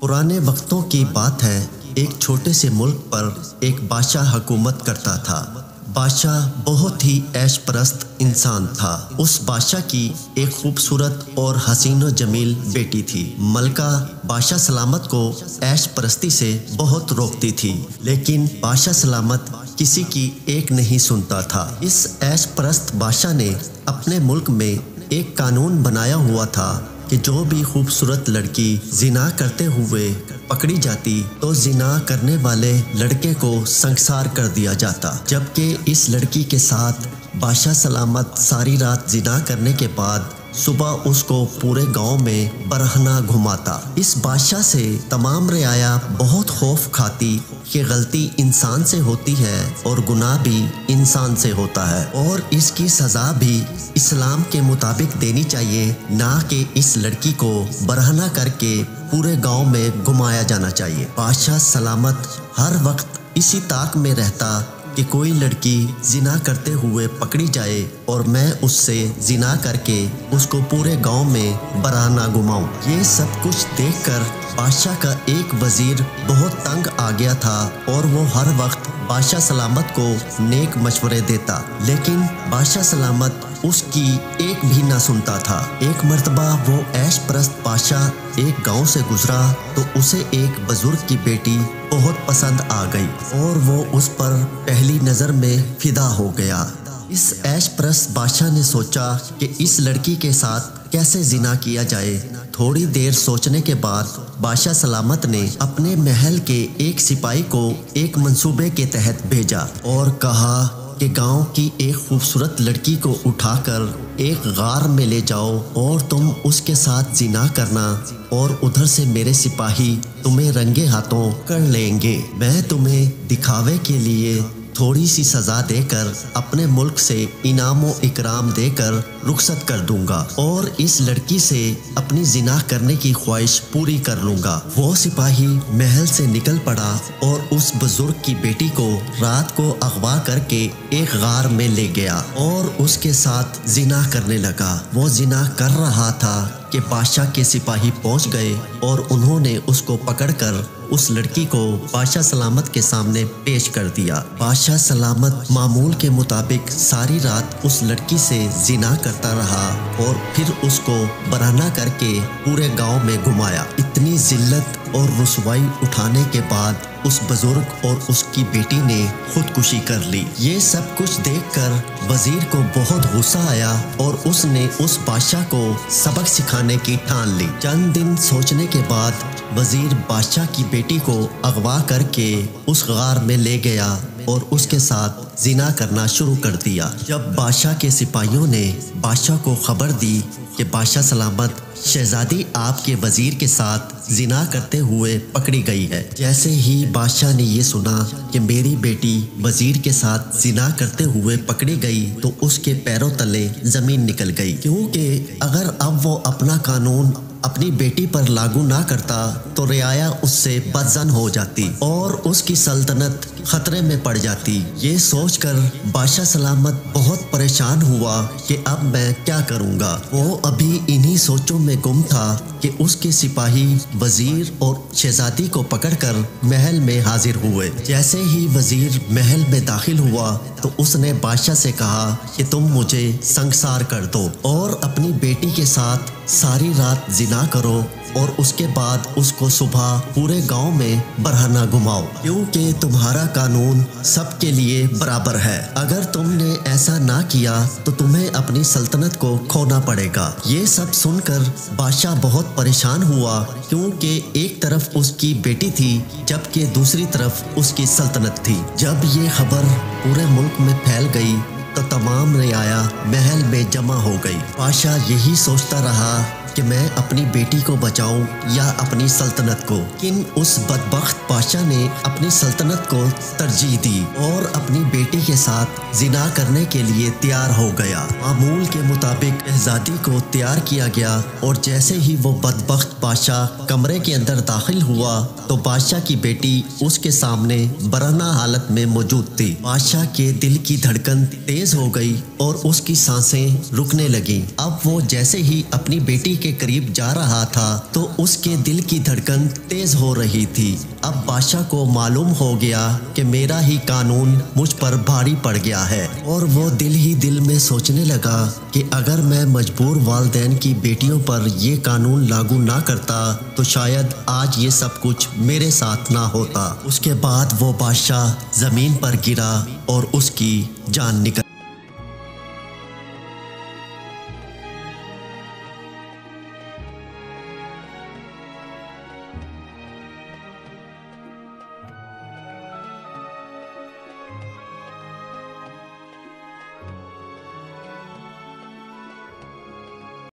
پرانے وقتوں کی بات ہے، ایک چھوٹے سے ملک پر ایک بادشاہ حکومت کرتا تھا۔ بادشاہ بہت ہی عیش پرست انسان تھا۔ اس بادشاہ کی ایک خوبصورت اور حسین و جمیل بیٹی تھی۔ ملکہ بادشاہ سلامت کو عیش پرستی سے بہت روکتی تھی، لیکن بادشاہ سلامت کسی کی ایک نہیں سنتا تھا۔ اس عیش پرست بادشاہ نے اپنے ملک میں ایک قانون بنایا ہوا تھا کہ جو بھی خوبصورت لڑکی زنا کرتے ہوئے پکڑی جاتی تو زنا کرنے والے لڑکے کو سنسار کر دیا جاتا، جبکہ اس لڑکی کے ساتھ بادشاہ سلامت ساری رات زنا کرنے کے بعد صبح اس کو پورے گاؤں میں برہنہ گھماتا۔ اس بادشاہ سے تمام رعایا بہت خوف کھاتی کہ غلطی انسان سے ہوتی ہے اور گناہ بھی انسان سے ہوتا ہے، اور اس کی سزا بھی اسلام کے مطابق دینی چاہیے، نہ کہ اس لڑکی کو برہنہ کر کے پورے گاؤں میں گھمایا جانا چاہیے۔ بادشاہ سلامت ہر وقت اسی طاق میں رہتا کہ کوئی لڑکی زنا کرتے ہوئے پکڑی جائے اور میں اس سے زنا کر کے اس کو پورے گاؤں میں برہنہ گھماؤں۔ یہ سب کچھ دیکھ کر بادشاہ کا ایک وزیر بہت تنگ آ گیا تھا، اور وہ ہر وقت بادشاہ سلامت کو نیک مشورے دیتا، لیکن بادشاہ سلامت اس کی ایک بھی نہ سنتا تھا۔ ایک مرتبہ وہ عیش پرست بادشاہ ایک گاؤں سے گزرا تو اسے ایک بزرگ کی بیٹی بہت پسند آ گئی، اور وہ اس پر پہلی نظر میں فدا ہو گیا۔ اس عیش پرست بادشاہ نے سوچا کہ اس لڑکی کے ساتھ کیسے زنا کیا جائے۔ تھوڑی دیر سوچنے کے بعد بادشاہ سلامت نے اپنے محل کے ایک سپاہی کو ایک منصوبے کے تحت بھیجا اور کہا کہ گاؤں کی ایک خوبصورت لڑکی کو اٹھا کر ایک غار میں لے جاؤ اور تم اس کے ساتھ زنا کرنا، اور ادھر سے میرے سپاہی تمہیں رنگے ہاتھوں کر لیں گے۔ میں تمہیں دکھاوے کے لیے تھوڑی سی سزا دے کر اپنے ملک سے انعام و اکرام دے کر رخصت کر دوں گا، اور اس لڑکی سے اپنی زنا کرنے کی خواہش پوری کر لوں گا۔ وہ سپاہی محل سے نکل پڑا اور اس بزرگ کی بیٹی کو رات کو اغوا کر کے ایک غار میں لے گیا اور اس کے ساتھ زنا کرنے لگا۔ وہ زنا کر رہا تھا کہ بادشاہ کے سپاہی پہنچ گئے اور انہوں نے اس کو پکڑ کر اس لڑکی کو بادشاہ سلامت کے سامنے پیش کر دیا۔ بادشاہ سلامت معمول کے مطابق ساری رات اس لڑکی سے زنا کرتا رہا اور پھر اس کو برہنہ کر کے پورے گاؤں میں گھمایا۔ اتنی ذلت اور رسوائی اٹھانے کے بعد اس بزرگ اور اس کی بیٹی نے خودکشی کر لی۔ یہ سب کچھ دیکھ کر وزیر کو بہت غصہ آیا اور اس نے اس بادشاہ کو سبق سکھانے کی ٹھان لی۔ چند دن سوچنے کے بعد وزیر بادشاہ کی بیٹی کو اغوا کر کے اس غار میں لے گیا اور اس کے ساتھ زنا کرنا شروع کر دیا۔ جب بادشاہ کے سپاہیوں نے بادشاہ کو خبر دی کہ بادشاہ سلامت شہزادی آپ کے وزیر کے ساتھ زنا کرتے ہوئے پکڑی گئی ہے، جیسے ہی بادشاہ نے یہ سنا کہ میری بیٹی وزیر کے ساتھ زنا کرتے ہوئے پکڑی گئی تو اس کے پیروں تلے زمین نکل گئی، کیونکہ اگر اب وہ اپنا قانون اپنی بیٹی پر لاگو نہ کرتا تو رعایا اس سے بدظن ہو جاتی اور اس کی سلطنت خطرے میں پڑ جاتی۔ یہ سوچ کر بادشاہ سلامت بہت پریشان ہوا کہ اب میں کیا کروں گا۔ وہ ابھی انہی سوچوں میں گم تھا کہ اس کے سپاہی وزیر اور شہزادی کو پکڑ کر محل میں حاضر ہوئے۔ جیسے ہی وزیر محل میں داخل ہوا تو اس نے بادشاہ سے کہا کہ تم مجھے سنسار کر دو اور اپنی بیٹی کے ساتھ ساری رات زنا کرو، اور اس کے بعد اس کو صبح پورے گاؤں میں برہنہ گھماؤ، کیونکہ تمہارا قانون سب کے لیے برابر ہے۔ اگر تم نے ایسا نہ کیا تو تمہیں اپنی سلطنت کو کھونا پڑے گا۔ یہ سب سن کر بادشاہ بہت پریشان ہوا، کیونکہ ایک طرف اس کی بیٹی تھی جبکہ دوسری طرف اس کی سلطنت تھی۔ جب یہ خبر پورے ملک میں پھیل گئی تو تمام رعایا محل میں جمع ہو گئی۔ بادشاہ یہی سوچتا رہا کہ میں اپنی بیٹی کو بچاؤں یا اپنی سلطنت کو، لیکن اس بدبخت بادشاہ نے اپنی سلطنت کو ترجیح دی اور اپنی بیٹی کے ساتھ زنا کرنے کے لیے تیار ہو گیا۔ معمول کے مطابق شہزادی کو تیار کیا گیا، اور جیسے ہی وہ بدبخت بادشاہ کمرے کے اندر داخل ہوا تو بادشاہ کی بیٹی اس کے سامنے برہنہ حالت میں موجود تھی۔ بادشاہ کے دل کی دھڑکن تیز ہو گئی اور اس کی سانسیں رکنے لگیں۔ اب وہ جیسے ہی اپنی بیٹی کے کے قریب جا رہا تھا تو اس کے دل کی دھڑکن تیز ہو رہی تھی۔ اب بادشاہ کو معلوم ہو گیا کہ میرا ہی قانون مجھ پر بھاری پڑ گیا ہے، اور وہ دل ہی دل میں سوچنے لگا کہ اگر میں مجبور والدین کی بیٹیوں پر یہ قانون لاگو نہ کرتا تو شاید آج یہ سب کچھ میرے ساتھ نہ ہوتا۔ اس کے بعد وہ بادشاہ زمین پر گرا اور اس کی جان نکل